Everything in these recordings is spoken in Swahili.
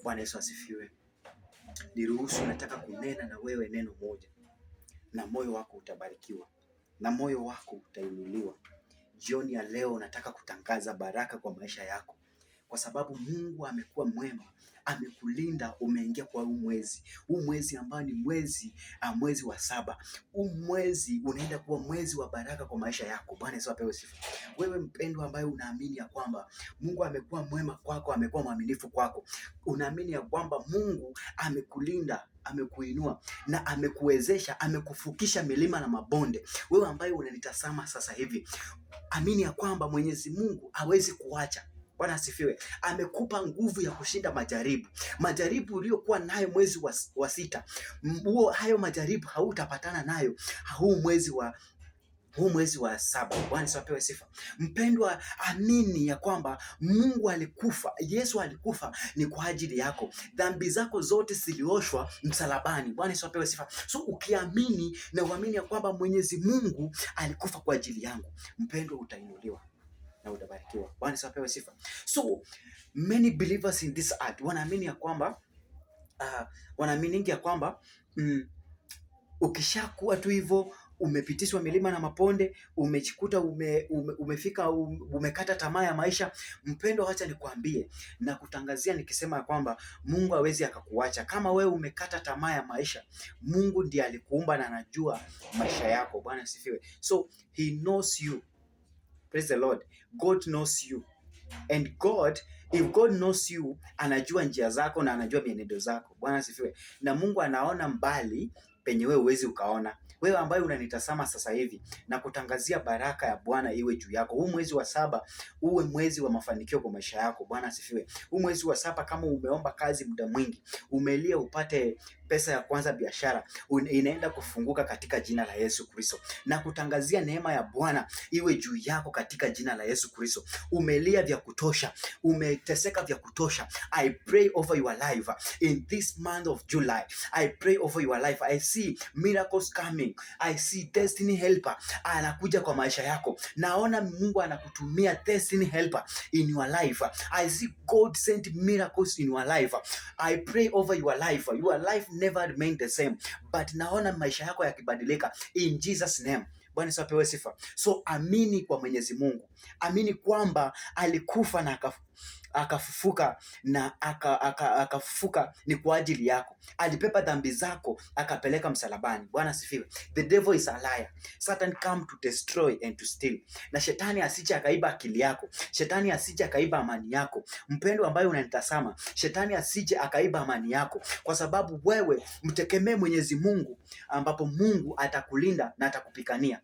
Bwana Yesu asifiwe. Niruhusu, nataka kunena na wewe neno moja, na moyo wako utabarikiwa, na moyo wako utainuliwa. Jioni ya leo nataka kutangaza baraka kwa maisha yako, kwa sababu Mungu amekuwa mwema, amekulinda. Umeingia kwa huu mwezi ambao ni mwezi wa 7. Huu mwezi unaenda kuwa mwezi wa baraka kwa maisha yako. Bwana Yesu apewe sifa. Wewe mpendwa, ambaye unaamini ya kwamba Mungu amekuwa mwema kwako, amekuwa mwaminifu kwako, unaamini ya kwamba Mungu amekulinda, amekuinua na amekuwezesha, amekufukisha milima na mabonde. Wewe ambaye unanitazama sasa hivi, amini ya kwamba Mwenyezi Mungu hawezi kuacha. Bwana asifiwe. Amekupa nguvu ya kushinda majaribu uliyokuwa nayo mwezi wa 6. Hayo majaribu hautapatana nayo huu mwezi wa 7. Bwana apewe sifa. Mpendwa, amini ya kwamba Mungu alikufa, Yesu alikufa ni kwa ajili yako. Dhambi zako zote zilioshwa msalabani. Bwana apewe sifa. So ukiamini na uamini ya kwamba Mwenyezi Mungu alikufa kwa ajili yangu, mpendwa, utainuliwa na utabarikiwa. Bwana apewe sifa. So many believers in this earth wanaamini ya kwamba ukishakuwa tu hivyo, umepitishwa milima na maponde, umejikuta umefika umekata tamaa ya maisha, mpendo, acha nikwambie na kutangazia nikisema ya kwamba Mungu hawezi akakuacha. Kama wewe umekata tamaa ya maisha, Mungu ndiye alikuumba na anajua maisha yako. Bwana asifiwe. So he knows you. Praise the Lord. God knows you. And God, if God knows you, anajua njia zako na anajua mienendo zako. Bwana asifiwe. Na Mungu anaona mbali penye wewe huwezi ukaona. Wewe ambaye unanitazama sasa hivi, na kutangazia baraka ya Bwana iwe juu yako. Huu mwezi wa 7 uwe mwezi wa mafanikio kwa maisha yako. Bwana asifiwe. Huu mwezi wa 7, kama umeomba kazi muda mwingi, umelia upate pesa ya kwanza biashara, inaenda kufunguka katika jina la Yesu Kristo. Na kutangazia neema ya Bwana iwe juu yako katika jina la Yesu Kristo. Umelia vya kutosha, umeteseka vya kutosha. I pray over your life in this month of July. I pray over your life. I see miracles coming. I see destiny helper anakuja kwa maisha yako. Naona Mungu anakutumia destiny helper in your life. I see God sent miracles in your life. I pray over your life. Your life never remain the same, but naona maisha yako yakibadilika in Jesus name. Bwana apewe sifa. So amini kwa Mwenyezi Mungu. Amini kwamba alikufa na akafufuka, na akafufuka ni kwa ajili yako. Alipepa dhambi zako akapeleka msalabani. Bwana asifiwe. The devil is a liar. Satan come to destroy and to steal. Na shetani asije akaiba akili yako. Shetani asije akaiba amani yako. Mpendo ambaye unanitazama, shetani asije akaiba amani yako, kwa sababu wewe mtegemee Mwenyezi Mungu, ambapo Mungu atakulinda na atakupigania.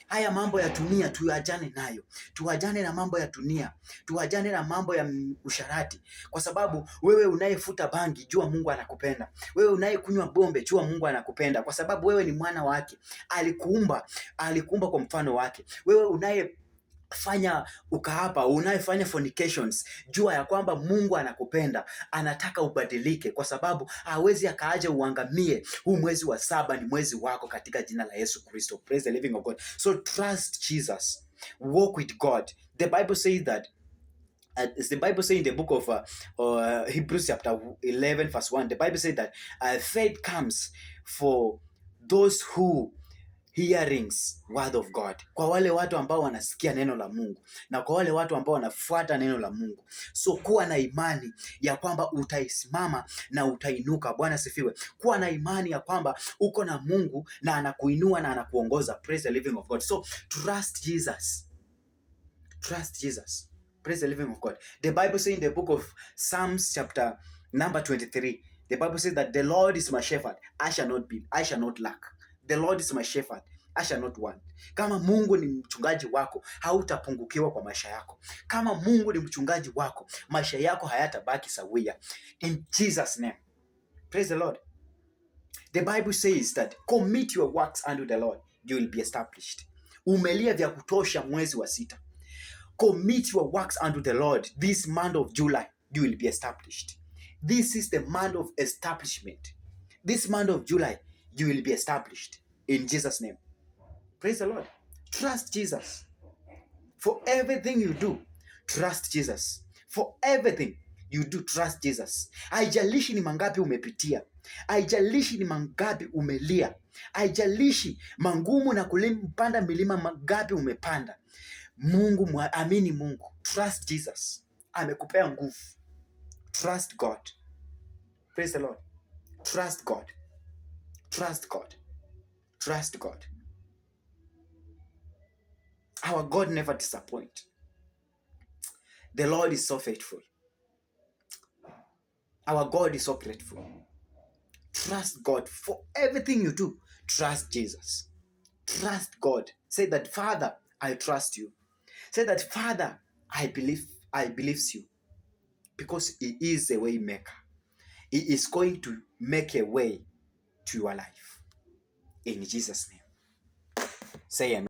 Haya mambo ya dunia tuachane nayo. Tuachane na mambo ya dunia. Tuachane na mambo ya usharati. Kwa sababu wewe unayefuta bangi, jua Mungu anakupenda. Wewe unayekunywa bombe, jua Mungu anakupenda, kwa sababu wewe ni mwana wake. Alikuumba kwa mfano wake. Wewe unayefanya ukahaba, unayefanya fornications, jua ya kwamba Mungu anakupenda, anataka ubadilike, kwa sababu hawezi akaaje uangamie. Huu mwezi wa 7 ni mwezi wako katika jina la Yesu Kristo. Praise the living of God. So trust Jesus. Walk with God. The Bible says that the Bible says in the book of Hebrews chapter 11 verse 1, the Bible says that faith comes for those who hearings word of God. Kwa wale watu ambao wanasikia neno la Mungu, na kwa wale watu ambao wanafuata neno la Mungu. So kuwa na imani ya kwamba utaisimama na utainuka. Bwana sifiwe. Kuwa na imani ya kwamba uko na Mungu na anakuinua na anakuongoza. Praise the living of God. So trust Jesus. Trust Jesus. Praise the living of God. The Bible says in the book of Psalms chapter number 23, the Bible says that the Lord is my shepherd, I shall not lack. The Lord is my shepherd, I shall not want. Kama Mungu ni mchungaji wako, hautapungukiwa kwa maisha yako. Kama Mungu ni mchungaji wako, maisha yako hayatabaki sawia. In Jesus name. Praise the Lord. The Bible says that commit your works unto the Lord, you will be established. Umelia vya kutosha mwezi wa 6. Commit your works unto the Lord this month of July, you will be established. This is the month of establishment. This month of July, you will be established in Jesus' name. Praise the Lord. Trust Jesus. For everything you do, trust Jesus. For everything you do, trust Jesus. Haijalishi ni mangapi umepitia, haijalishi ni mangapi umelia, haijalishi mangumu na kupanda milima mangapi umepanda. Mungu, amini Mungu, trust Jesus. Amekupea nguvu. Trust God. Praise the Lord. Trust God. Trust God. Trust God. Our God never disappoints. The Lord is so faithful. Our God is so grateful. Trust God for everything you do. Trust Jesus. Trust God. Say that, Father, I trust you. Say that, Father, I believe you, because He is a way maker. He is going to make a way to your life. In Jesus' name. Say amen.